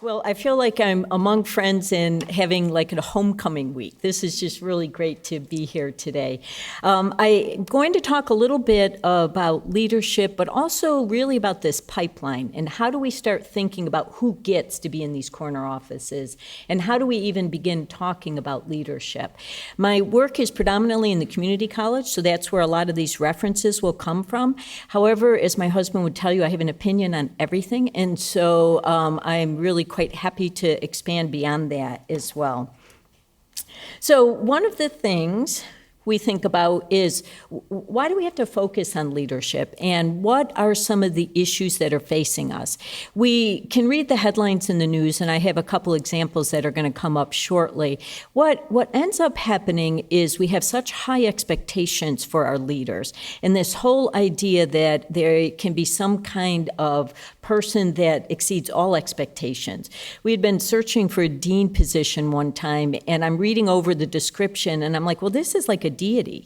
Well, I feel like I'm among friends and having like a homecoming week. This is just really great to be here today. I'm going to talk a little bit about leadership, but also really about this pipeline and how do we start thinking about who gets to be in these corner offices and how do we even begin talking about leadership. My work is predominantly in the community college, so that's where a lot of these references will come from. However, as my husband would tell you, I have an opinion on everything, and so I'm really quite happy to expand beyond that as well. So one of the things we think about is why do we have to focus on leadership and what are some of the issues that are facing us? We can read the headlines in the news, and I have a couple examples that are going to come up shortly. What ends up happening is we have such high expectations for our leaders, and this whole idea that there can be some kind of person that exceeds all expectations. We had been searching for a dean position one time, and I'm reading over the description, and I'm like, well, this is like a deity,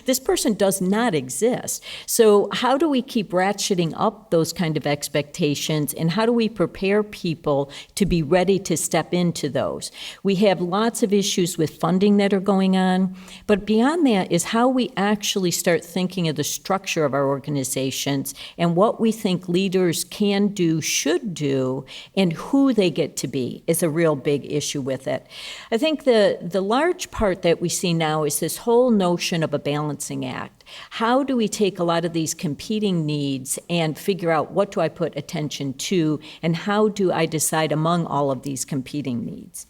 This person does not exist. So how do we keep ratcheting up those kind of expectations, and how do we prepare people to be ready to step into those? We have lots of issues with funding that are going on, but beyond that is how we actually start thinking of the structure of our organizations and what we think leaders can do, should do, and who they get to be is a real big issue with it. I think the large part that we see now is this whole notion of a balancing act. How do we take a lot of these competing needs and figure out what do I put attention to, and how do I decide among all of these competing needs?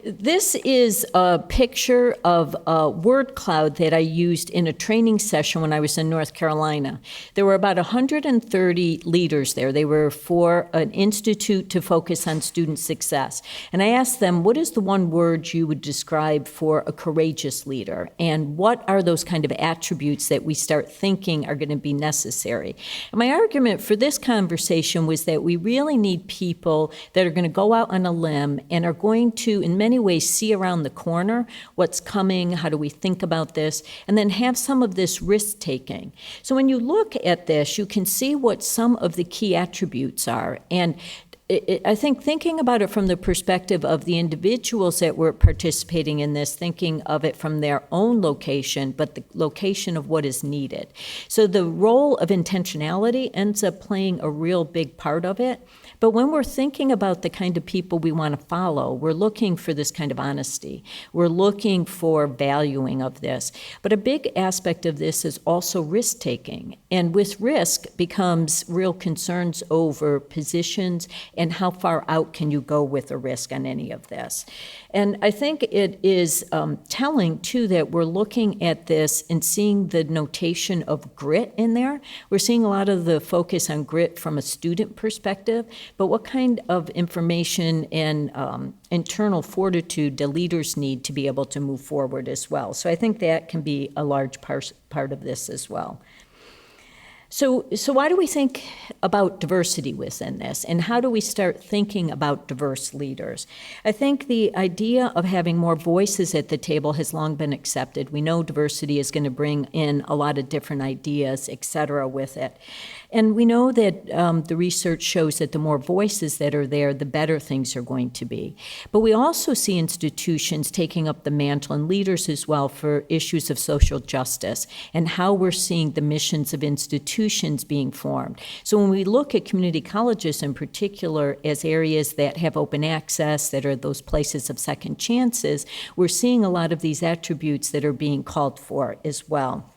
This is a picture of a word cloud that I used in a training session when I was in North Carolina. There were about 130 leaders there. They were for an institute to focus on student success. And I asked them, what is the one word you would describe for a courageous leader? And what are those kind of attributes that we start thinking are going to be necessary? And my argument for this conversation was that we really need people that are going to go out on a limb and are going to, in many ways, see around the corner what's coming, how do we think about this, and then have some of this risk-taking. So when you look at this, you can see what some of the key attributes are. And I think thinking about it from the perspective of the individuals that were participating in this, thinking of it from their own location, but the location of what is needed. So the role of intentionality ends up playing a real big part of it. But when we're thinking about the kind of people we want to follow, we're looking for this kind of honesty. We're looking for valuing of this. But a big aspect of this is also risk-taking. And with risk becomes real concerns over positions and how far out can you go with a risk on any of this. And I think it is telling, too, that we're looking at this and seeing the notation of grit in there. We're seeing a lot of the focus on grit from a student perspective, but what kind of information and internal fortitude do leaders need to be able to move forward as well? So I think that can be a large part of this as well. So why do we think about diversity within this, and how do we start thinking about diverse leaders? I think the idea of having more voices at the table has long been accepted. We know diversity is going to bring in a lot of different ideas, et cetera, with it. And we know that the research shows that the more voices that are there, the better things are going to be. But we also see institutions taking up the mantle, and leaders as well, for issues of social justice and how we're seeing the missions of institutions being formed. So when we look at community colleges in particular as areas that have open access, that are those places of second chances, we're seeing a lot of these attributes that are being called for as well.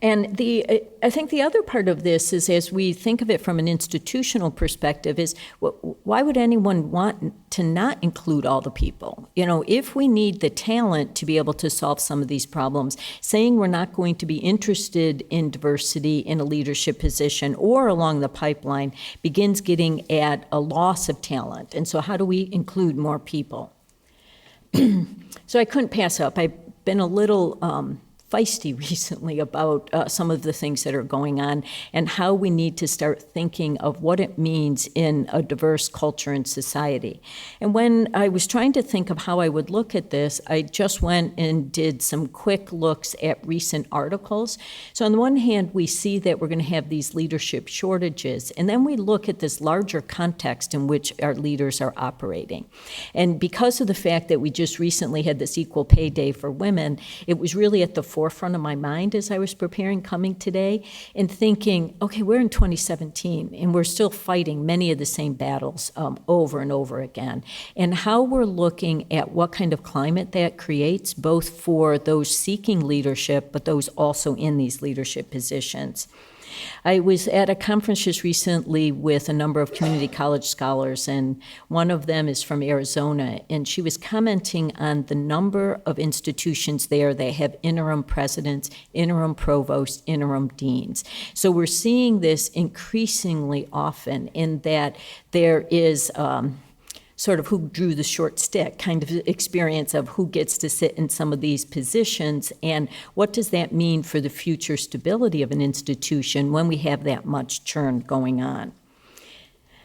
And I think the other part of this is, as we think of it from an institutional perspective, is why would anyone want to not include all the people? If we need the talent to be able to solve some of these problems, saying we're not going to be interested in diversity in a leadership position or along the pipeline begins getting at a loss of talent. And so how do we include more people? So I couldn't pass up. I've been a little feisty recently about some of the things that are going on and how we need to start thinking of what it means in a diverse culture and society. And when I was trying to think of how I would look at this, I just went and did some quick looks at recent articles. So on the one hand, we see that we're going to have these leadership shortages, and then we look at this larger context in which our leaders are operating. And because of the fact that we just recently had this Equal Pay Day for women, it was really at the forefront of my mind as I was preparing coming today and thinking, okay, we're in 2017 and we're still fighting many of the same battles over and over again. And how we're looking at what kind of climate that creates, both for those seeking leadership, but those also in these leadership positions. I was at a conference just recently with a number of community college scholars, and one of them is from Arizona, and she was commenting on the number of institutions there that have interim presidents, interim provosts, interim deans. So we're seeing this increasingly often in that there is sort of who drew the short stick kind of experience of who gets to sit in some of these positions, and what does that mean for the future stability of an institution when we have that much churn going on.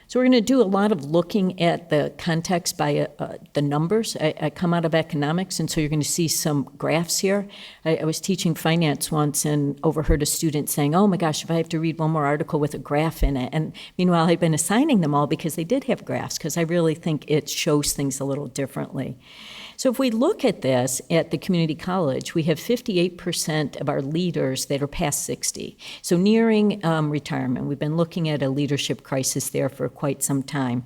So we're going to do a lot of looking at the context by the numbers. I come out of economics, and so you're going to see some graphs here. I was teaching finance once and overheard a student saying, oh my gosh, if I have to read one more article with a graph in it. And meanwhile, I've been assigning them all because they did have graphs, because I really think it shows things a little differently. So if we look at this at the community college, we have 58% of our leaders that are past 60. So nearing retirement. We've been looking at a leadership crisis there for quite some time.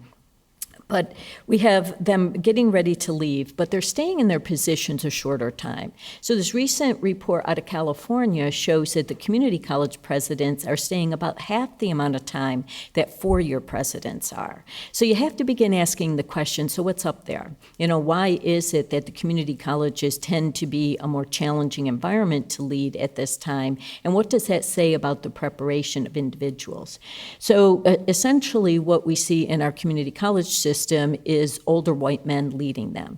But we have them getting ready to leave, but they're staying in their positions a shorter time. So this recent report out of California shows that the community college presidents are staying about half the amount of time that four-year presidents are. So you have to begin asking the question, so what's up there? You know, why is it that the community colleges tend to be a more challenging environment to lead at this time? And what does that say about the preparation of individuals? So essentially what we see in our community college system is older white men leading them.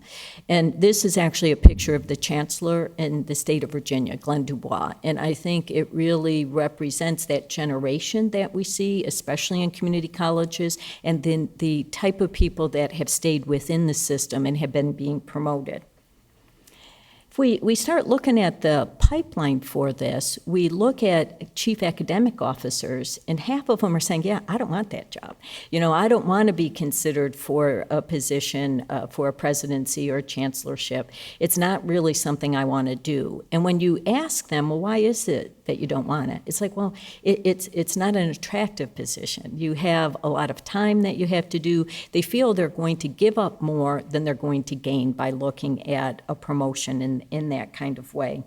And this is actually a picture of the chancellor in the state of Virginia, Glenn Dubois. And I think it really represents that generation that we see, especially in community colleges, and then the type of people that have stayed within the system and have been being promoted. If we start looking at the pipeline for this, we look at chief academic officers, and half of them are saying, yeah, I don't want that job. You know, I don't want to be considered for a position for a presidency or a chancellorship. It's not really something I want to do. And when you ask them, well, why is it that you don't want it? It's like, well, it's not an attractive position. You have a lot of time that you have to do. They feel they're going to give up more than they're going to gain by looking at a promotion in that kind of way.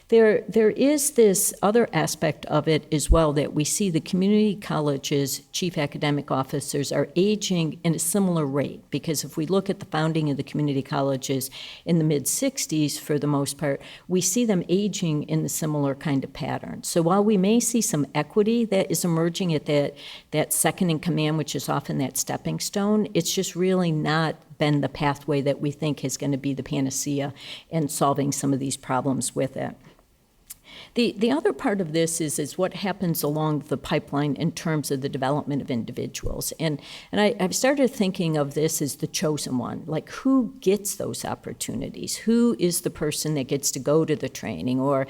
There is this other aspect of it as well, that we see the community colleges' chief academic officers are aging in a similar rate, because if we look at the founding of the community colleges in the mid-60s, for the most part, we see them aging in the similar kind of pattern. So while we may see some equity that is emerging at that second in command, which is often that stepping stone, it's just really not been the pathway that we think is going to be the panacea in solving some of these problems with it. The other part of this is what happens along the pipeline in terms of the development of individuals. And I've started thinking of this as the chosen one, like who gets those opportunities? Who is the person that gets to go to the training or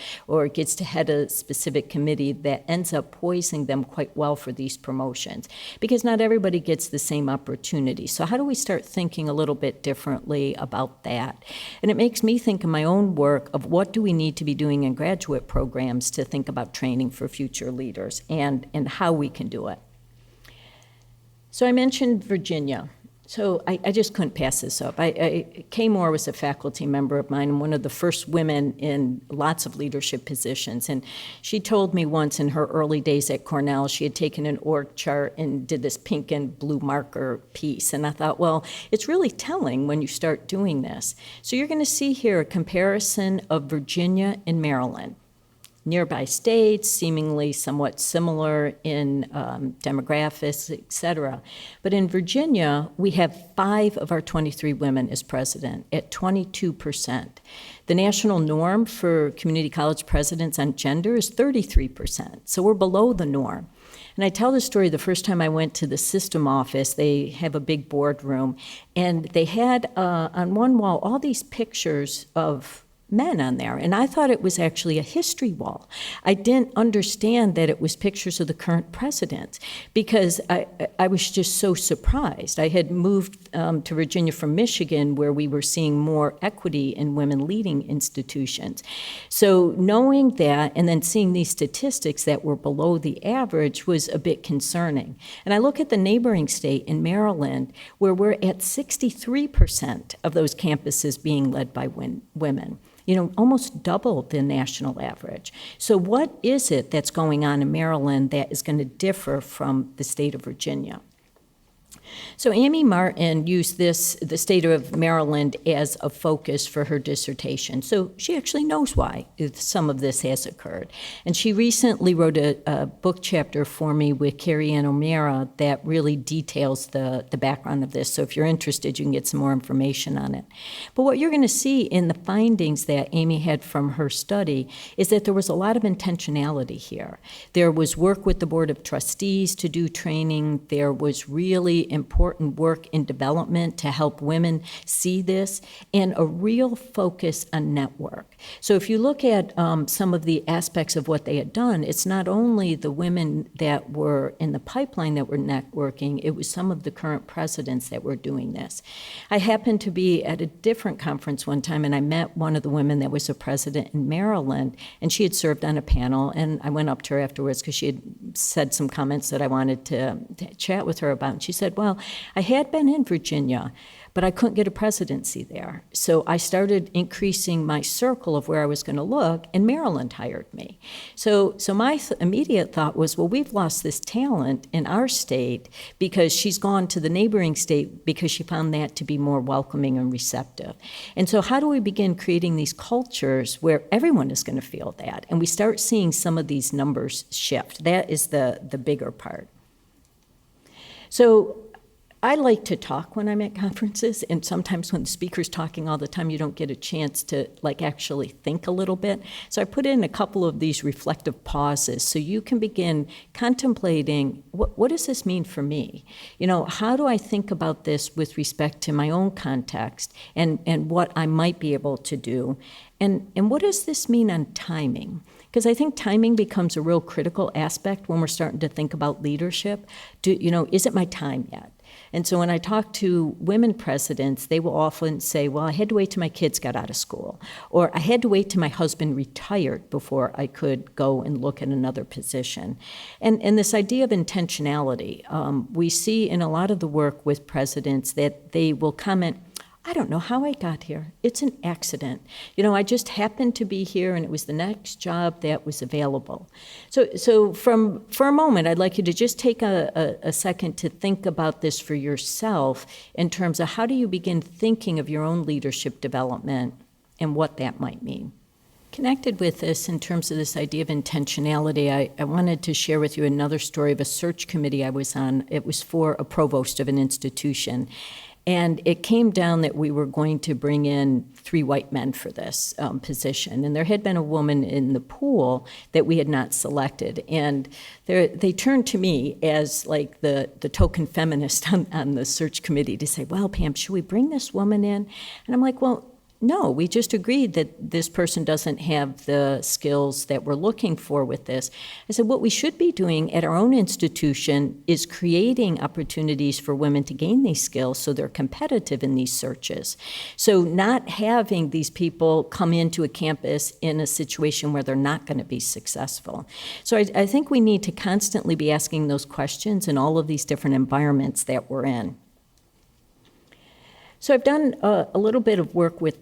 gets to head a specific committee that ends up poising them quite well for these promotions? Because not everybody gets the same opportunity. So how do we start thinking a little bit differently about that? And it makes me think in my own work of what do we need to be doing in graduate programs to think about training for future leaders and how we can do it. So I mentioned Virginia. So I just couldn't pass this up. Kay Moore was a faculty member of mine and one of the first women in lots of leadership positions. And she told me once in her early days at Cornell, she had taken an org chart and did this pink and blue marker piece. And I thought, well, it's really telling when you start doing this. So you're going to see here a comparison of Virginia and Maryland. nearby states, seemingly somewhat similar in demographics, et cetera. But in Virginia, we have 5 of our 23 women as president at 22%. The national norm for community college presidents on gender is 33%, so we're below the norm. And I tell this story the first time I went to the system office. They have a big boardroom, and they had on one wall all these pictures of men on there, and I thought it was actually a history wall. I didn't understand that it was pictures of the current president because I was just so surprised. I had moved to Virginia from Michigan, where we were seeing more equity in women leading institutions. So knowing that and then seeing these statistics that were below the average was a bit concerning. And I look at the neighboring state in Maryland, where we're at 63% of those campuses being led by women. Almost double the national average. So what is it that's going on in Maryland that is going to differ from the state of Virginia? So Amy Martin used the state of Maryland as a focus for her dissertation. So she actually knows why some of this has occurred. And she recently wrote a book chapter for me with Carrie Ann O'Meara that really details the background of this. So if you're interested, you can get some more information on it. But what you're going to see in the findings that Amy had from her study is that there was a lot of intentionality here. There was work with the Board of Trustees to do training. There was really important work in development to help women see this, and a real focus on network. So if you look at some of the aspects of what they had done, it's not only the women that were in the pipeline that were networking, it was some of the current presidents that were doing this. I happened to be at a different conference one time, and I met one of the women that was a president in Maryland, and she had served on a panel, and I went up to her afterwards because she had said some comments that I wanted to chat with her about. And she said, well, I had been in Virginia, but I couldn't get a presidency there. So I started increasing my circle of where I was going to look, and Maryland hired me. So my immediate thought was, well, we've lost this talent in our state because she's gone to the neighboring state because she found that to be more welcoming and receptive. And so how do we begin creating these cultures where everyone is going to feel that? And we start seeing some of these numbers shift. That is the bigger part. So I like to talk when I'm at conferences, and sometimes when the speaker's talking all the time, you don't get a chance to actually think a little bit. So I put in a couple of these reflective pauses so you can begin contemplating, what does this mean for me? How do I think about this with respect to my own context and what I might be able to do? And what does this mean on timing? Because I think timing becomes a real critical aspect when we're starting to think about leadership. Is it my time yet? And so when I talk to women presidents, they will often say, well, I had to wait till my kids got out of school, or I had to wait till my husband retired before I could go and look at another position. And this idea of intentionality, we see in a lot of the work with presidents that they will comment, I don't know how I got here. It's an accident. I just happened to be here, and it was the next job that was available. So for a moment, I'd like you to just take a second to think about this for yourself in terms of how do you begin thinking of your own leadership development and what that might mean. Connected with this, in terms of this idea of intentionality, I wanted to share with you another story of a search committee I was on. It was for a provost of an institution. And it came down that we were going to bring in 3 white men for this position. And there had been a woman in the pool that we had not selected. And they turned to me as the token feminist on the search committee to say, well, Pam, should we bring this woman in? And I'm like, well, no, we just agreed that this person doesn't have the skills that we're looking for with this. I said, what we should be doing at our own institution is creating opportunities for women to gain these skills so they're competitive in these searches. So not having these people come into a campus in a situation where they're not going to be successful. So I think we need to constantly be asking those questions in all of these different environments that we're in. So I've done a little bit of work with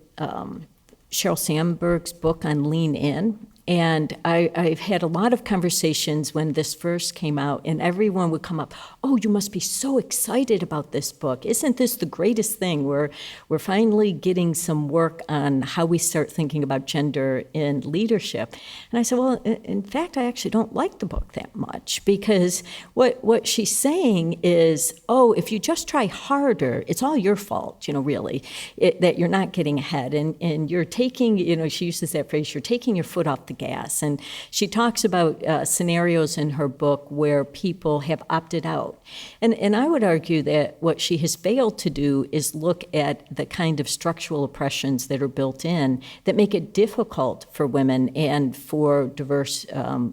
Sheryl Sandberg's book on Lean In, And I've had a lot of conversations when this first came out, and everyone would come up, oh, you must be so excited about this book. Isn't this the greatest thing? We're finally getting some work on how we start thinking about gender in leadership. And I said, well, in fact, I actually don't like the book that much, because what she's saying is, oh, if you just try harder, it's all your fault, really, that you're not getting ahead. And you're taking, she uses that phrase, you're taking your foot off the gas. And she talks about scenarios in her book where people have opted out. And I would argue that what she has failed to do is look at the kind of structural oppressions that are built in that make it difficult for women and for diverse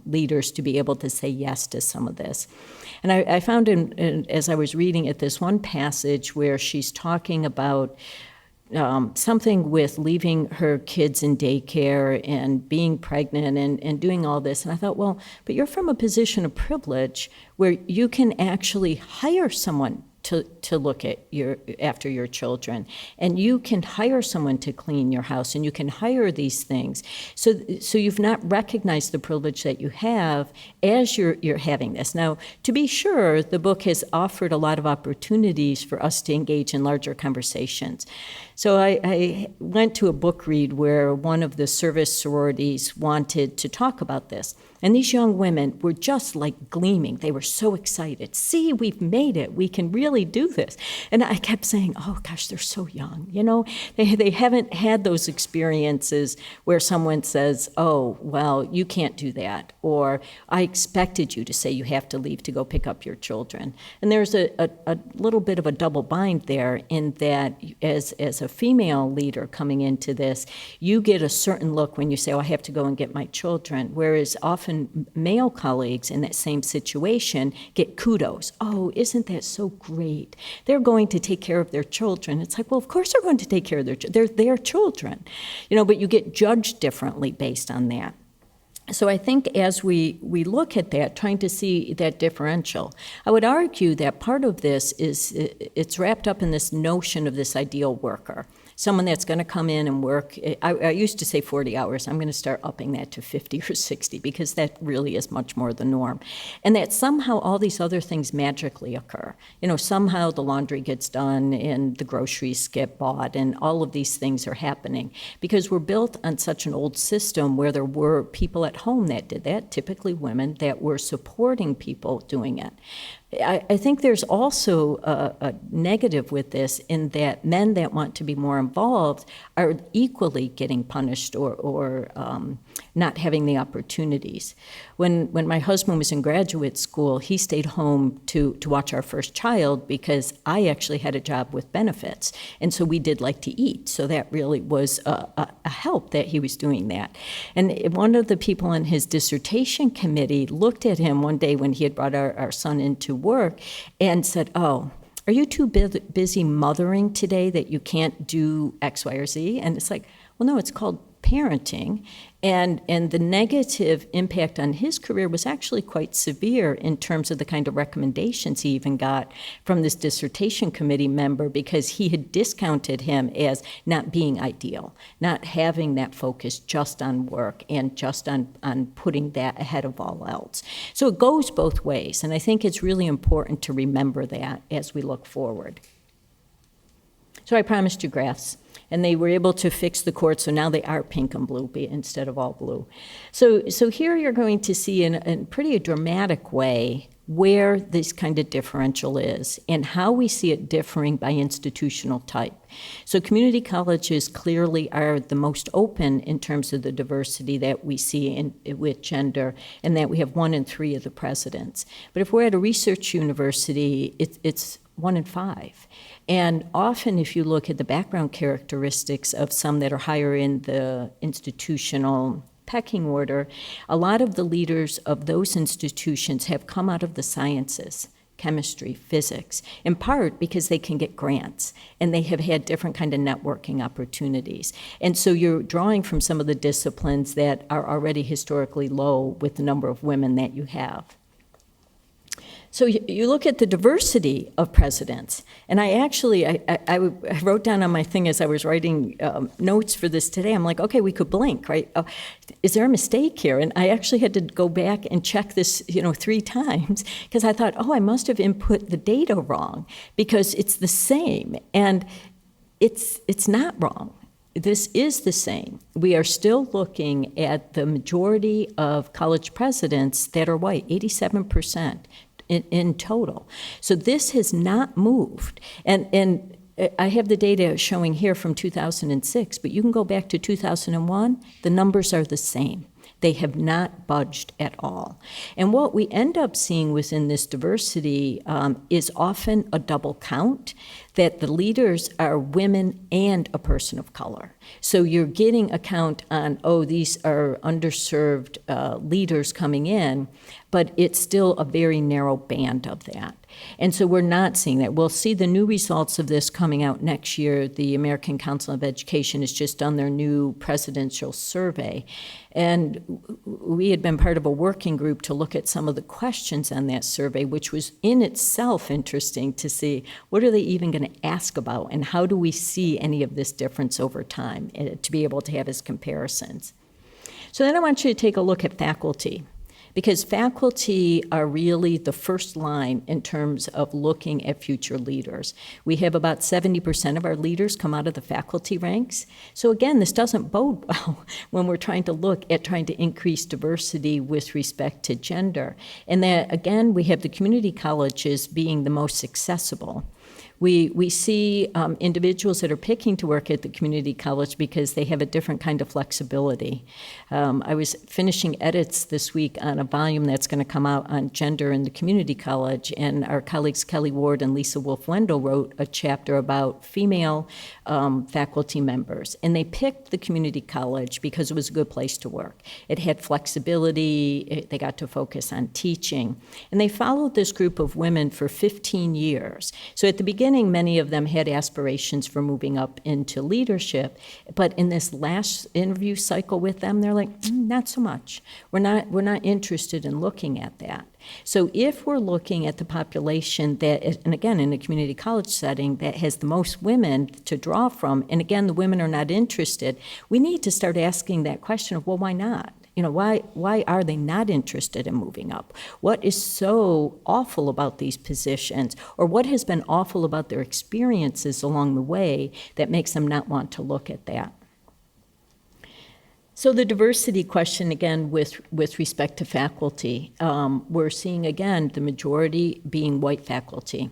leaders to be able to say yes to some of this. And I found as I was reading it, this one passage where she's talking about something with leaving her kids in daycare and being pregnant and doing all this. And I thought, well, but you're from a position of privilege where you can actually hire someone to look at after your children, and you can hire someone to clean your house, and you can hire these things. So you've not recognized the privilege that you have as you're having this. Now, to be sure, the book has offered a lot of opportunities for us to engage in larger conversations. So I went to a book read where one of the service sororities wanted to talk about this. And these young women were just like gleaming. They were so excited. See, we've made it. We can really do this. And I kept saying, oh, gosh, they're so young. They haven't had those experiences where someone says, oh, well, you can't do that. Or I expected you to say you have to leave to go pick up your children. And there's a little bit of a double bind there in that as a female leader coming into this, you get a certain look when you say, oh, I have to go and get my children. Whereas often male colleagues in that same situation get kudos. Oh, isn't that so great? They're going to take care of their children. It's like, well, of course they're going to take care of their children. But you get judged differently based on that. So I think as we look at that, trying to see that differential, I would argue that part of this is it's wrapped up in this notion of this ideal worker. Someone that's going to come in and work. I used to say 40 hours. I'm going to start upping that to 50 or 60 because that really is much more the norm. And that somehow all these other things magically occur. Somehow the laundry gets done and the groceries get bought and all of these things are happening because we're built on such an old system where there were people at home that did that, typically women, that were supporting people doing it. I think there's also a negative with this in that men that want to be more involved are equally getting punished or not having the opportunities. When my husband was in graduate school, he stayed home to watch our first child because I actually had a job with benefits. And so we did like to eat. So that really was a help that he was doing that. And one of the people on his dissertation committee looked at him one day when he had brought our son into work and said, oh, are you too busy mothering today that you can't do X, Y, or Z? And it's like, well, no, it's called parenting. And the negative impact on his career was actually quite severe in terms of the kind of recommendations he even got from this dissertation committee member because he had discounted him as not being ideal, not having that focus just on work and just on putting that ahead of all else. So it goes both ways, and I think it's really important to remember that as we look forward. So I promised you graphs. And they were able to fix the court, so now they are pink and blue instead of all blue. So here you're going to see in a pretty dramatic way where this kind of differential is and how we see it differing by institutional type. So community colleges clearly are the most open in terms of the diversity that we see with gender, and that we have 1 in 3 of the presidents. But if we're at a research university, it's 1 in 5. And often if you look at the background characteristics of some that are higher in the institutional pecking order, a lot of the leaders of those institutions have come out of the sciences, chemistry, physics, in part because they can get grants and they have had different kind of networking opportunities. And so you're drawing from some of the disciplines that are already historically low with the number of women that you have. So you look at the diversity of presidents, and I wrote down on my thing as I was writing notes for this today, I'm like, okay, we could blink, right? Is there a mistake here? And I actually had to go back and check this, 3 times, because I thought, I must have input the data wrong, because it's the same, and it's not wrong. This is the same. We are still looking at the majority of college presidents that are white, 87%. In total. So this has not moved. And I have the data showing here from 2006, but you can go back to 2001, the numbers are the same. They have not budged at all. And what we end up seeing within this diversity is often a double count, that the leaders are women and a person of color. So you're getting a count on, these are underserved leaders coming in, but it's still a very narrow band of that. And so we're not seeing that. We'll see the new results of this coming out next year. The American Council of Education has just done their new presidential survey. And we had been part of a working group to look at some of the questions on that survey, which was in itself interesting to see what are they even going to ask about, and how do we see any of this difference over time to be able to have as comparisons. So then I want you to take a look at faculty, because faculty are really the first line in terms of looking at future leaders. We have about 70% of our leaders come out of the faculty ranks. So again, this doesn't bode well when we're trying to look at trying to increase diversity with respect to gender. And that, again, we have the community colleges being the most accessible. We see individuals that are picking to work at the community college because they have a different kind of flexibility. I was finishing edits this week on a volume that's going to come out on gender in the community college, and our colleagues Kelly Ward and Lisa Wolf-Wendell wrote a chapter about female faculty members. And they picked the community college because it was a good place to work. It had flexibility, they got to focus on teaching. And they followed this group of women for 15 years. So at the beginning, many of them had aspirations for moving up into leadership, but in this last interview cycle with them, they're like, not so much. We're not interested in looking at that. So if we're looking at the population that, and again, in a community college setting that has the most women to draw from, and again, the women are not interested, we need to start asking that question of, well, why not? Why are they not interested in moving up? What is so awful about these positions, or what has been awful about their experiences along the way that makes them not want to look at that? So the diversity question, again, with respect to faculty, we're seeing, again, the majority being white faculty.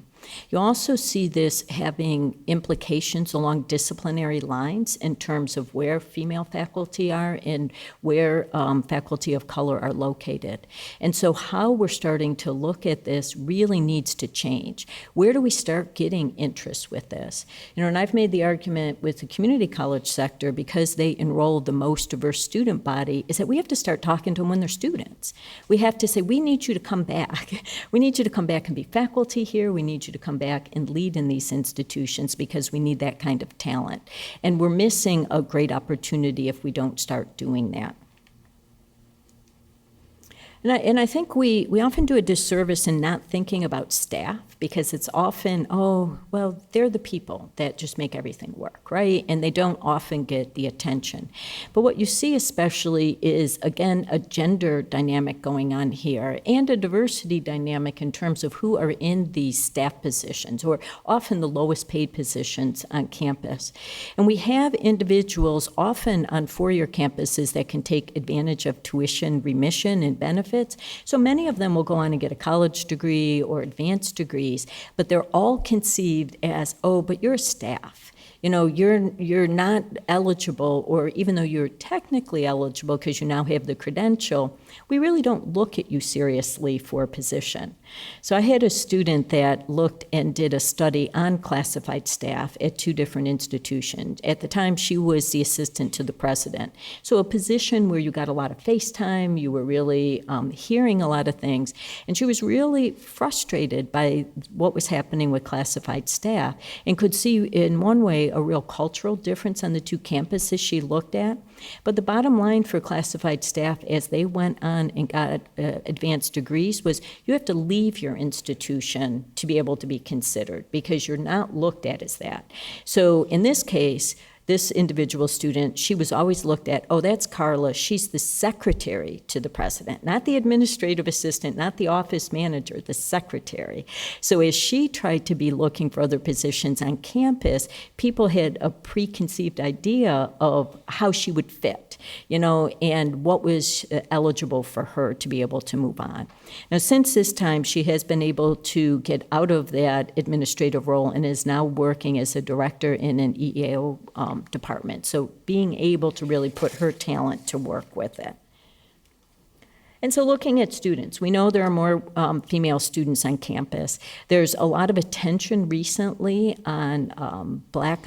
You also see this having implications along disciplinary lines in terms of where female faculty are and where faculty of color are located. And so how we're starting to look at this really needs to change. Where do we start getting interest with this? And I've made the argument with the community college sector, because they enroll the most diverse student body, is that we have to start talking to them when they're students. We have to say, we need you to come back. We need you to come back and be faculty here. We need you to come back and lead in these institutions, because we need that kind of talent. And we're missing a great opportunity if we don't start doing that. And I think we often do a disservice in not thinking about staff, because it's often, they're the people that just make everything work, right? And they don't often get the attention. But what you see especially is, again, a gender dynamic going on here, and a diversity dynamic in terms of who are in these staff positions, or often the lowest paid positions on campus. And we have individuals often on four-year campuses that can take advantage of tuition remission and benefits. So many of them will go on and get a college degree or advanced degrees, but they're all conceived as, but you're a staff. You're not eligible, or even though you're technically eligible because you now have the credential, we really don't look at you seriously for a position. So I had a student that looked and did a study on classified staff at 2 different institutions. At the time, she was the assistant to the president. So a position where you got a lot of face time, you were really hearing a lot of things, and she was really frustrated by what was happening with classified staff, and could see in one way a real cultural difference on the two campuses she looked at. But the bottom line for classified staff as they went on and got advanced degrees was you have to leave your institution to be able to be considered because you're not looked at as that. So in this case, this individual student, she was always looked at, oh, that's Carla. She's the secretary to the president, not the administrative assistant, not the office manager, the secretary. So as she tried to be looking for other positions on campus, people had a preconceived idea of how she would fit, and what was eligible for her to be able to move on. Now, since this time, she has been able to get out of that administrative role and is now working as a director in an EEO department. So being able to really put her talent to work with it. And so looking at students, we know there are more female students on campus. There's a lot of attention recently on Black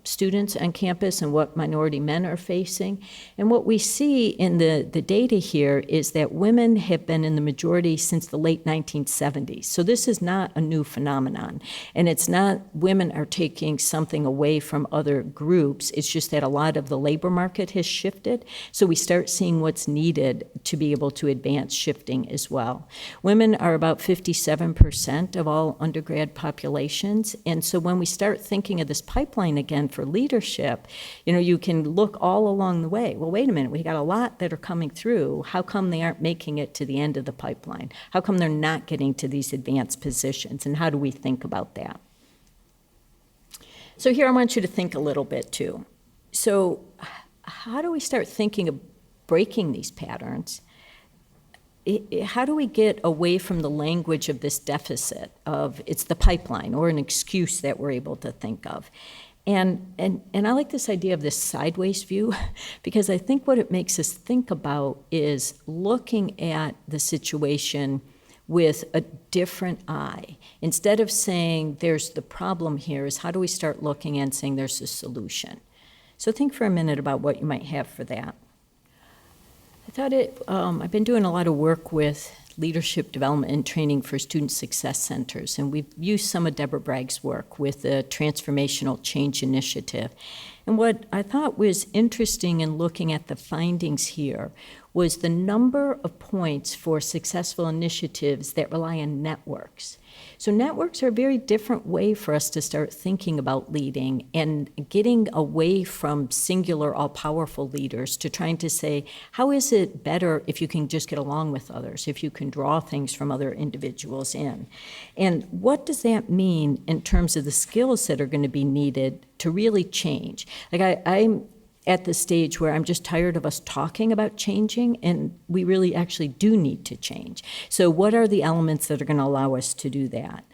students on campus and what minority men are facing. And what we see in the data here is that women have been in the majority since the late 1970s. So this is not a new phenomenon. And it's not women are taking something away from other groups. It's just that a lot of the labor market has shifted. So we start seeing what's needed to be able to advance shifting as well. Women are about 57% of all undergrad populations, and so when we start thinking of this pipeline again for leadership, you can look all along the way. Well, wait a minute, we got a lot that are coming through. How come they aren't making it to the end of the pipeline? How come they're not getting to these advanced positions, and how do we think about that? So here I want you to think a little bit too. So how do we start thinking of breaking these patterns? How do we get away from the language of this deficit of it's the pipeline or an excuse that we're able to think of? And I like this idea of this sideways view because I think what it makes us think about is looking at the situation with a different eye. Instead of saying there's the problem here, is how do we start looking and saying there's a solution? So think for a minute about what you might have for that. I thought I've been doing a lot of work with leadership development and training for student success centers, and we've used some of Deborah Bragg's work with the Transformational Change Initiative. And what I thought was interesting in looking at the findings here was the number of points for successful initiatives that rely on networks. So networks are a very different way for us to start thinking about leading and getting away from singular, all-powerful leaders to trying to say, how is it better if you can just get along with others, if you can draw things from other individuals in? And what does that mean in terms of the skills that are going to be needed to really change? Like I'm at the stage where I'm just tired of us talking about changing, and we really actually do need to change. So what are the elements that are going to allow us to do that?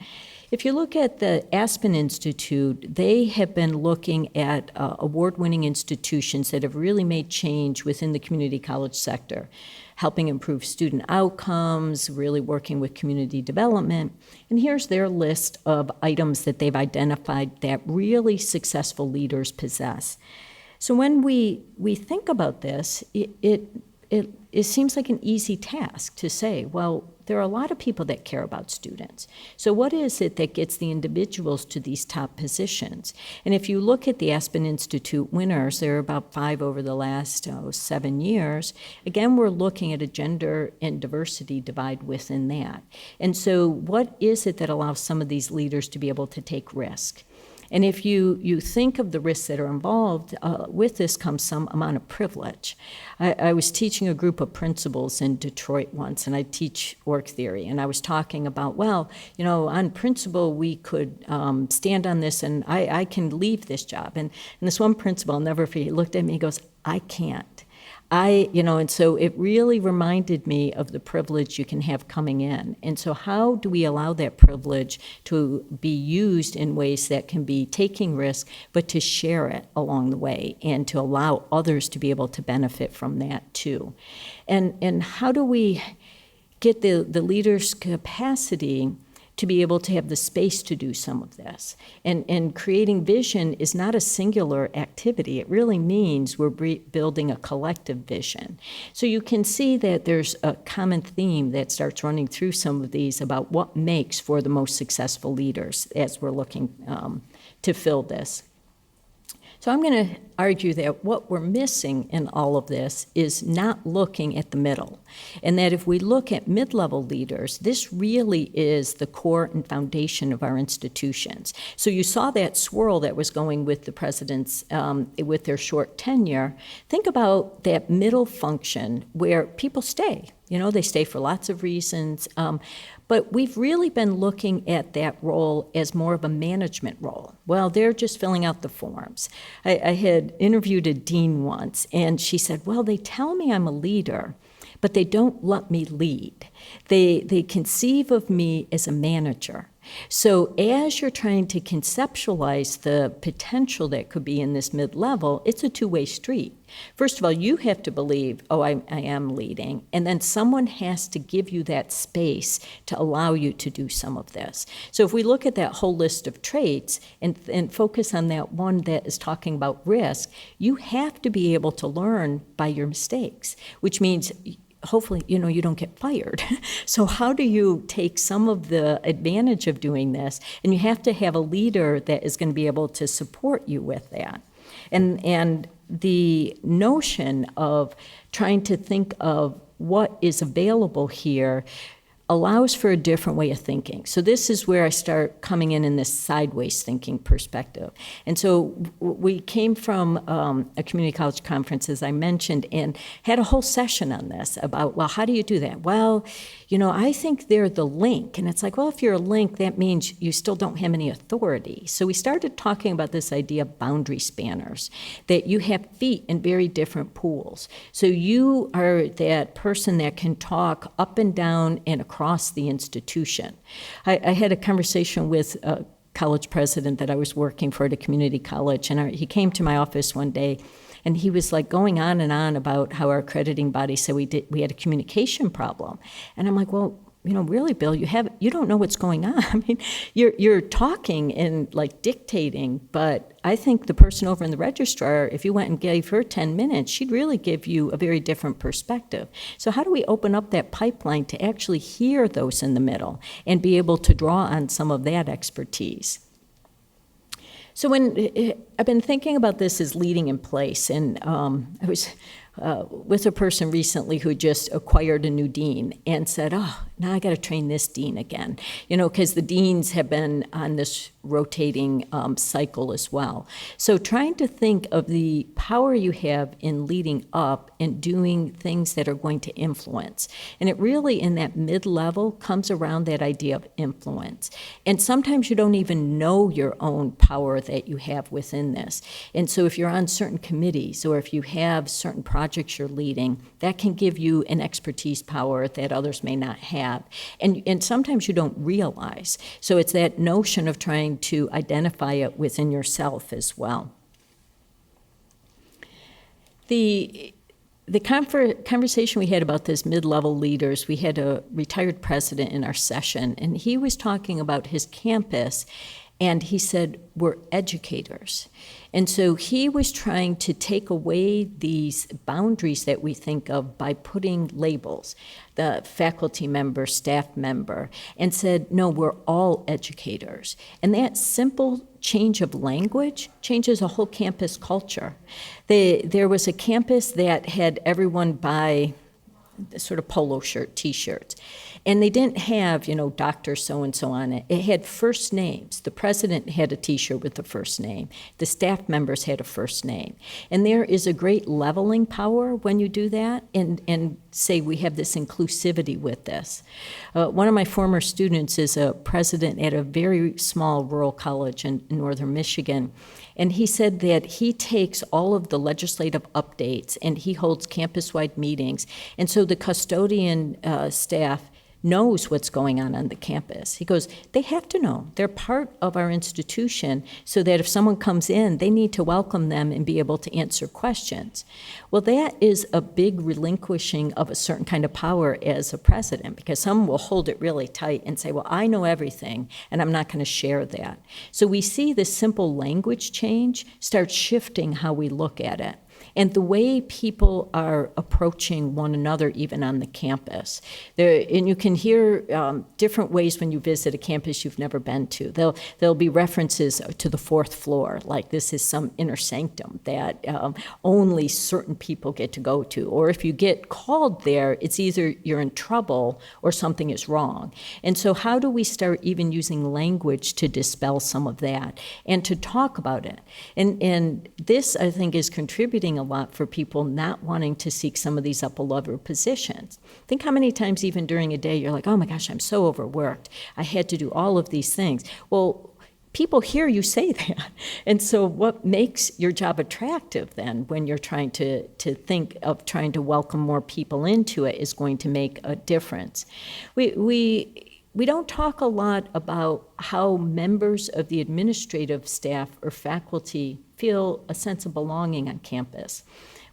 If you look at the ASPEN Institute, they have been looking at award-winning institutions that have really made change within the community college sector, helping improve student outcomes, really working with community development. And here's their list of items that they've identified that really successful leaders possess. So when we think about this, it seems like an easy task to say, well, there are a lot of people that care about students. So what is it that gets the individuals to these top positions? And if you look at the ASPEN Institute winners, there are about 5 over the last 7 years. Again, we're looking at a gender and diversity divide within that. And so what is it that allows some of these leaders to be able to take risk? And if you think of the risks that are involved, with this comes some amount of privilege. I was teaching a group of principals in Detroit once, and I teach work theory, and I was talking about, well, on principle, we could stand on this, and I can leave this job. And this one principal, I'll never forget, he looked at me, he goes, I can't. And so it really reminded me of the privilege you can have coming in. And so how do we allow that privilege to be used in ways that can be taking risk, but to share it along the way and to allow others to be able to benefit from that too? And how do we get the leader's capacity to be able to have the space to do some of this? And creating vision is not a singular activity. It really means we're building a collective vision. So you can see that there's a common theme that starts running through some of these about what makes for the most successful leaders as we're looking to fill this. So I'm going to argue that what we're missing in all of this is not looking at the middle. And that if we look at mid-level leaders, this really is the core and foundation of our institutions. So you saw that swirl that was going with the presidents with their short tenure. Think about that middle function where people stay. You know, they stay for lots of reasons. But we've really been looking at that role as more of a management role. Well, they're just filling out the forms. I had interviewed a dean once, and she said, well, they tell me I'm a leader, but they don't let me lead. They conceive of me as a manager. So as you're trying to conceptualize the potential that could be in this mid-level, it's a two-way street. First of all, you have to believe, oh, I am leading, and then someone has to give you that space to allow you to do some of this. So if we look at that whole list of traits and focus on that one that is talking about risk, you have to be able to learn by your mistakes, which means hopefully, you know, you don't get fired. So how do you take some of the advantage of doing this? And you have to have a leader that is going to be able to support you with that. And the notion of trying to think of what is available here allows for a different way of thinking. So this is where I start coming in this sideways thinking perspective. And so we came from a community college conference, as I mentioned, and had a whole session on this about, well, how do you do that? Well, you know, I think they're the link. And it's like, well, if you're a link, that means you still don't have any authority. So we started talking about this idea of boundary spanners, that you have feet in very different pools. So you are that person that can talk up and down and across the institution. I had a conversation with a college president that I was working for at a community college, and he came to my office one day, and he was like going on and on about how our accrediting body said we had a communication problem. And I'm like, well, you know, really, Bill, you don't know what's going on. I mean, you're talking and like dictating, but I think the person over in the registrar, if you went and gave her 10 minutes, she'd really give you a very different perspective. So how do we open up that pipeline to actually hear those in the middle and be able to draw on some of that expertise? So I've been thinking about this as leading in place, and I was with a person recently who just acquired a new dean and said, oh, now I got to train this dean again, you know, because the deans have been on this rotating cycle as well. So trying to think of the power you have in leading up and doing things that are going to influence. And it really, in that mid-level, comes around that idea of influence. And sometimes you don't even know your own power that you have within this. And so if you're on certain committees or if you have certain projects you're leading, that can give you an expertise power that others may not have. And sometimes you don't realize. So it's that notion of trying to identify it within yourself as well. The conversation we had about this mid-level leaders, we had a retired president in our session, and he was talking about his campus, and he said, we're educators. And so he was trying to take away these boundaries that we think of by putting labels, the faculty member, staff member, and said, no, we're all educators. And that simple change of language changes a whole campus culture. There was a campus that had everyone buy sort of polo shirt, T-shirts. And they didn't have, you know, Dr. so-and-so on it. It had first names. The president had a T-shirt with the first name. The staff members had a first name. And there is a great leveling power when you do that and say we have this inclusivity with this. One of my former students is a president at a very small rural college in northern Michigan. And he said that he takes all of the legislative updates and he holds campus-wide meetings. And so the custodian staff knows what's going on the campus. He goes, they have to know. They're part of our institution so that if someone comes in, they need to welcome them and be able to answer questions. Well, that is a big relinquishing of a certain kind of power as a president, because some will hold it really tight and say, well, I know everything, and I'm not going to share that. So we see this simple language change start shifting how we look at it. and the way people are approaching one another even on the campus. And you can hear different ways when you visit a campus you've never been to. There'll be references to the fourth floor, like this is some inner sanctum that only certain people get to go to. Or if you get called there, it's either you're in trouble or something is wrong. And so how do we start even using language to dispel some of that and to talk about it? And this, I think, is contributing a lot for people not wanting to seek some of these upper-level positions. Think how many times even during a day you're like, oh my gosh, I'm so overworked. I had to do all of these things. Well, people hear you say that. And so what makes your job attractive then when you're trying to think of trying to welcome more people into it is going to make a difference. We don't talk a lot about how members of the administrative staff or faculty feel a sense of belonging on campus.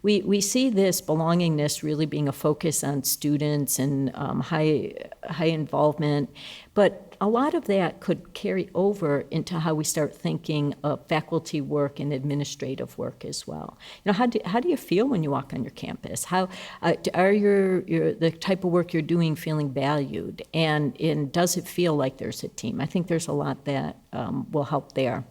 We see this belongingness really being a focus on students and high involvement, but a lot of that could carry over into how we start thinking of faculty work and administrative work as well. You know, how do you feel when you walk on your campus? How are the type of work you're doing feeling valued, and does it feel like there's a team? I think there's a lot that will help there.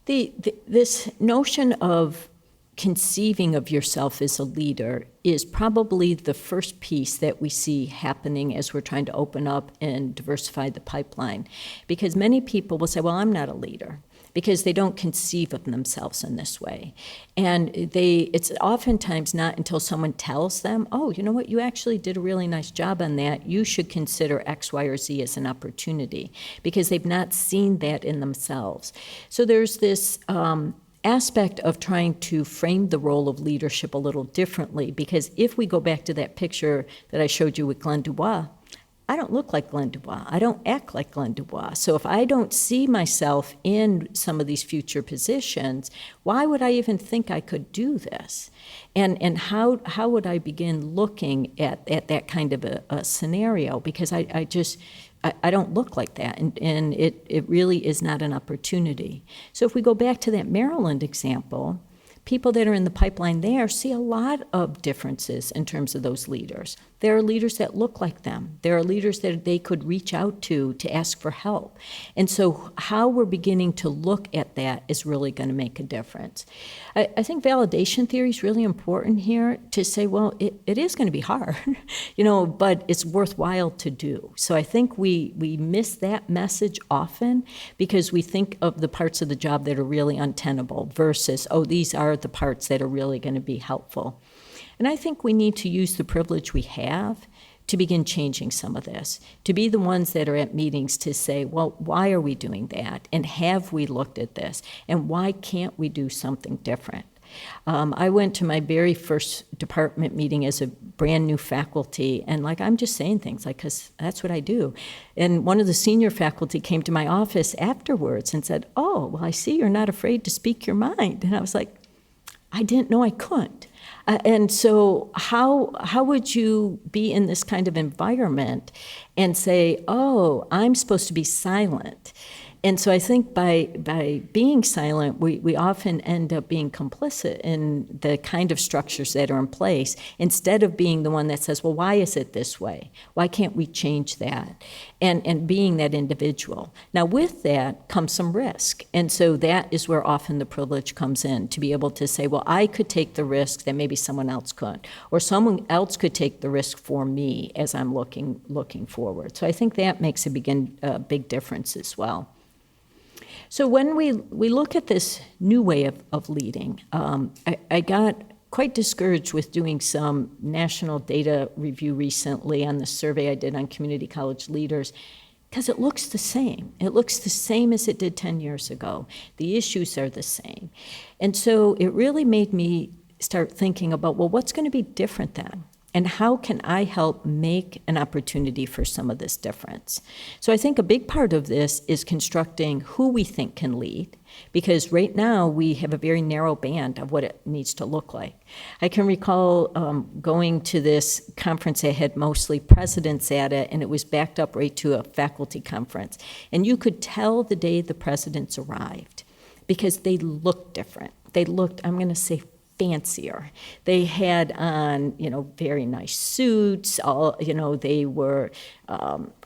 This notion of conceiving of yourself as a leader is probably the first piece that we see happening as we're trying to open up and diversify the pipeline. Because many people will say, well, I'm not a leader, because they don't conceive of themselves in this way. And it's oftentimes not until someone tells them, oh, you know what, you actually did a really nice job on that. You should consider X, Y, or Z as an opportunity, because they've not seen that in themselves. So there's this aspect of trying to frame the role of leadership a little differently, because if we go back to that picture that I showed you with Glenn Dubois, I don't look like Glenn Dubois. I don't act like Glenn Dubois. So if I don't see myself in some of these future positions, why would I even think I could do this? And how would I begin looking at that kind of a scenario? Because I don't look like that, and it really is not an opportunity. So if we go back to that Maryland example, people that are in the pipeline there see a lot of differences in terms of those leaders. There are leaders that look like them. There are leaders that they could reach out to ask for help. And so how we're beginning to look at that is really going to make a difference. I think validation theory is really important here to say, well, it is going to be hard, but it's worthwhile to do. So I think we miss that message often because we think of the parts of the job that are really untenable versus, oh, these are the parts that are really going to be helpful. And I think we need to use the privilege we have to begin changing some of this, to be the ones that are at meetings to say, well, why are we doing that? And have we looked at this? And why can't we do something different? I went to my very first department meeting as a brand new faculty, and I'm just saying things because that's what I do. And one of the senior faculty came to my office afterwards and said, oh, well, I see you're not afraid to speak your mind. And I was like, I didn't know I couldn't. And so how would you be in this kind of environment and say, oh, I'm supposed to be silent? And so I think by being silent, we often end up being complicit in the kind of structures that are in place instead of being the one that says, well, why is it this way? Why can't we change that? And being that individual. Now with that comes some risk. And so that is where often the privilege comes in, to be able to say, well, I could take the risk that maybe someone else could, or someone else could take the risk for me as I'm looking forward. So I think that makes a big difference as well. So when we look at this new way of leading, I got quite discouraged with doing some national data review recently on the survey I did on community college leaders, because it looks the same. It looks the same as it did 10 years ago. The issues are the same. And so it really made me start thinking about, well, what's going to be different then? And how can I help make an opportunity for some of this difference? So I think a big part of this is constructing who we think can lead, because right now we have a very narrow band of what it needs to look like. I can recall going to this conference that had mostly presidents at it, and it was backed up right to a faculty conference. And you could tell the day the presidents arrived, because they looked different. They looked, I'm going to say, fancier. They had on, very nice suits. All, they were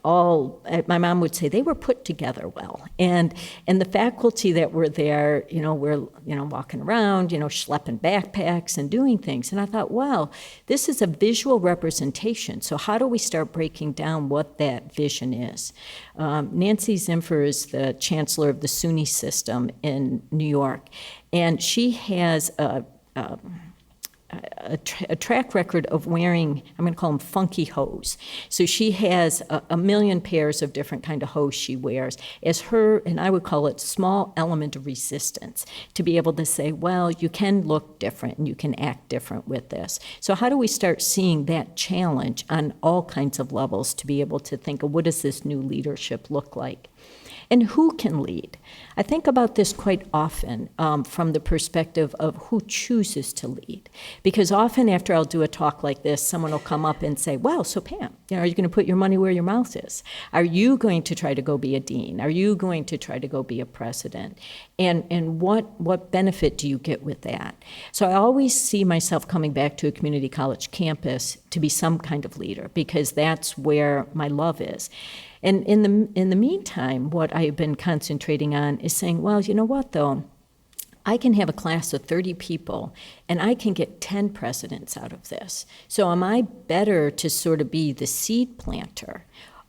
all. My mom would say they were put together well. And the faculty that were there, were walking around, schlepping backpacks and doing things. And I thought, wow, this is a visual representation. So how do we start breaking down what that vision is? Nancy Zimpher is the chancellor of the SUNY system in New York, and she has a track record of wearing, I'm going to call them funky hose. So she has a million pairs of different kind of hose she wears as her, and I would call it small element of resistance, to be able to say, well, you can look different and you can act different with this. So how do we start seeing that challenge on all kinds of levels to be able to think of what does this new leadership look like? And who can lead? I think about this quite often from the perspective of who chooses to lead. Because often after I'll do a talk like this, someone will come up and say, well, so Pam, are you going to put your money where your mouth is? Are you going to try to go be a dean? Are you going to try to go be a president? And what benefit do you get with that? So I always see myself coming back to a community college campus to be some kind of leader, because that's where my love is. And in the meantime, what I've been concentrating on is saying, well, you know what, though? I can have a class of 30 people, and I can get 10 presidents out of this. So am I better to sort of be the seed planter?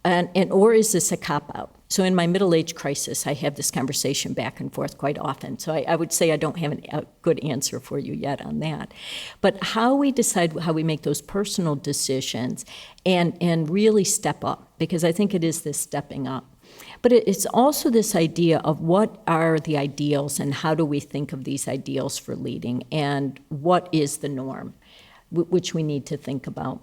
Or is this a cop-out? So in my middle-age crisis, I have this conversation back and forth quite often. So I would say I don't have a good answer for you yet on that. But how we decide how we make those personal decisions and really step up, because I think it is this stepping up. But it's also this idea of what are the ideals and how do we think of these ideals for leading, and what is the norm, which we need to think about.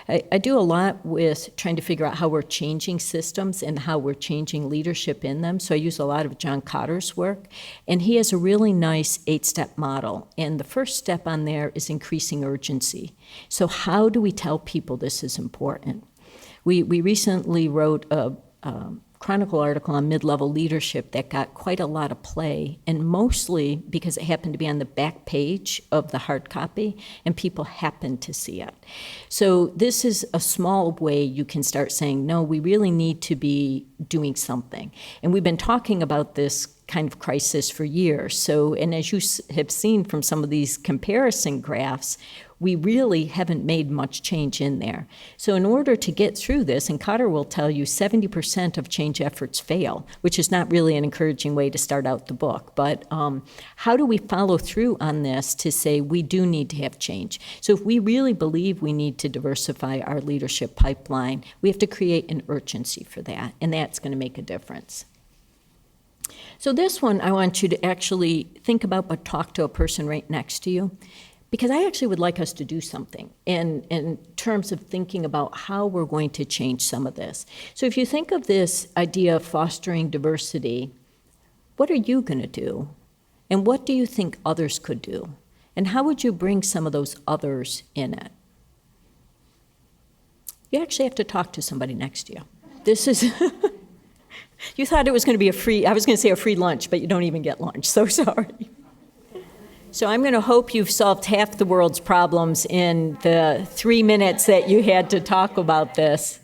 I do a lot with trying to figure out how we're changing systems and how we're changing leadership in them. So I use a lot of John Cotter's work, and he has a really nice 8-step model. And the first step on there is increasing urgency. So how do we tell people this is important? We recently wrote a Chronicle article on mid-level leadership that got quite a lot of play, and mostly because it happened to be on the back page of the hard copy, and people happened to see it. So this is a small way you can start saying, no, we really need to be doing something. And we've been talking about this kind of crisis for years. So, and as you have seen from some of these comparison graphs, we really haven't made much change in there. So in order to get through this, and Cotter will tell you 70% of change efforts fail, which is not really an encouraging way to start out the book. But how do we follow through on this to say we do need to have change? So if we really believe we need to diversify our leadership pipeline, we have to create an urgency for that, and that's going to make a difference. So this one I want you to actually think about, but talk to a person right next to you. Because I actually would like us to do something in terms of thinking about how we're going to change some of this. So if you think of this idea of fostering diversity, what are you going to do? And what do you think others could do? And how would you bring some of those others in it? You actually have to talk to somebody next to you. This is, you thought it was going to be I was going to say a free lunch, but you don't even get lunch, so sorry. So I'm going to hope you've solved half the world's problems in the 3 minutes that you had to talk about this.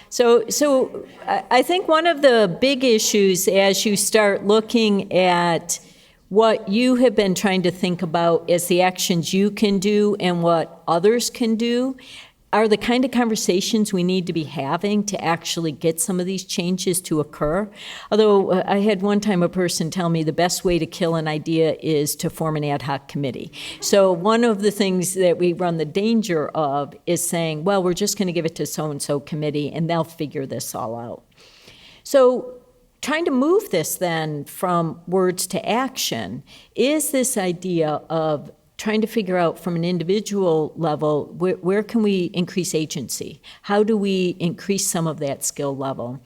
So I think one of the big issues as you start looking at what you have been trying to think about as the actions you can do and what others can do are the kind of conversations we need to be having to actually get some of these changes to occur. Although I had one time a person tell me the best way to kill an idea is to form an ad hoc committee. So one of the things that we run the danger of is saying, well, we're just going to give it to so-and-so committee and they'll figure this all out. So trying to move this then from words to action is this idea of trying to figure out from an individual level, where can we increase agency? How do we increase some of that skill level?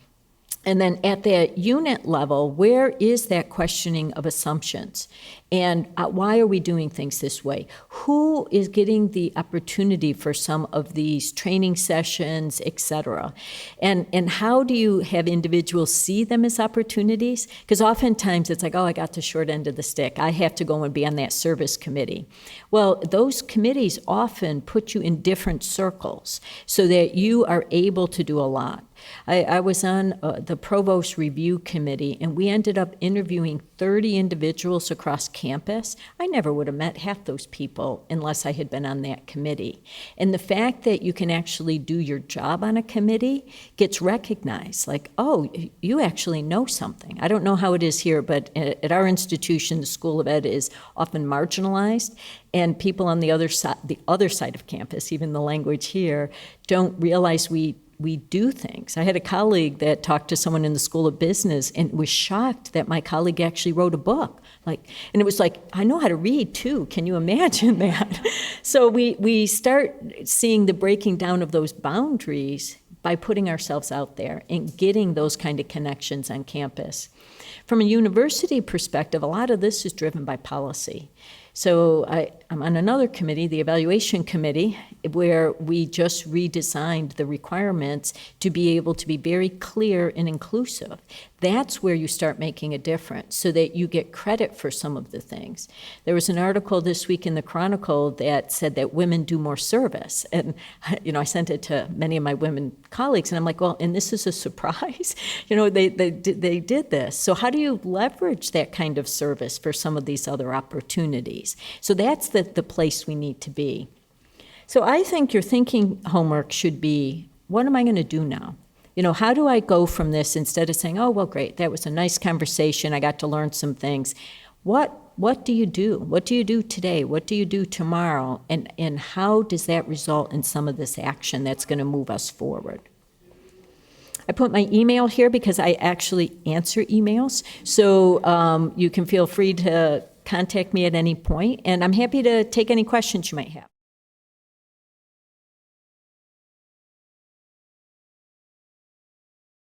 And then at that unit level, where is that questioning of assumptions? And why are we doing things this way? Who is getting the opportunity for some of these training sessions, et cetera? And how do you have individuals see them as opportunities? Because oftentimes it's like, oh, I got the short end of the stick. I have to go and be on that service committee. Well, those committees often put you in different circles so that you are able to do a lot. I was on the Provost Review Committee, and we ended up interviewing 30 individuals across campus. I never would have met half those people unless I had been on that committee. And the fact that you can actually do your job on a committee gets recognized, like, oh, you actually know something. I don't know how it is here, but at our institution, the School of Ed is often marginalized, and people on the other side of campus, even the language here, don't realize we do things. I had a colleague that talked to someone in the School of Business and was shocked that my colleague actually wrote a book. And it was like, I know how to read too. Can you imagine that? So we start seeing the breaking down of those boundaries by putting ourselves out there and getting those kind of connections on campus. From a university perspective, a lot of this is driven by policy. So I'm on another committee, the evaluation committee, where we just redesigned the requirements to be able to be very clear and inclusive. That's where you start making a difference so that you get credit for some of the things. There was an article this week in the Chronicle that said that women do more service. And, I sent it to many of my women colleagues, and I'm like, well, and this is a surprise? They did this. So how do you leverage that kind of service for some of these other opportunities? So that's the place we need to be. So I think your thinking homework should be, what am I going to do now? How do I go from this instead of saying, oh, well, great, that was a nice conversation, I got to learn some things. What do you do? What do you do today? What do you do tomorrow? And how does that result in some of this action that's going to move us forward? I put my email here because I actually answer emails. So you can feel free to contact me at any point, and I'm happy to take any questions you might have.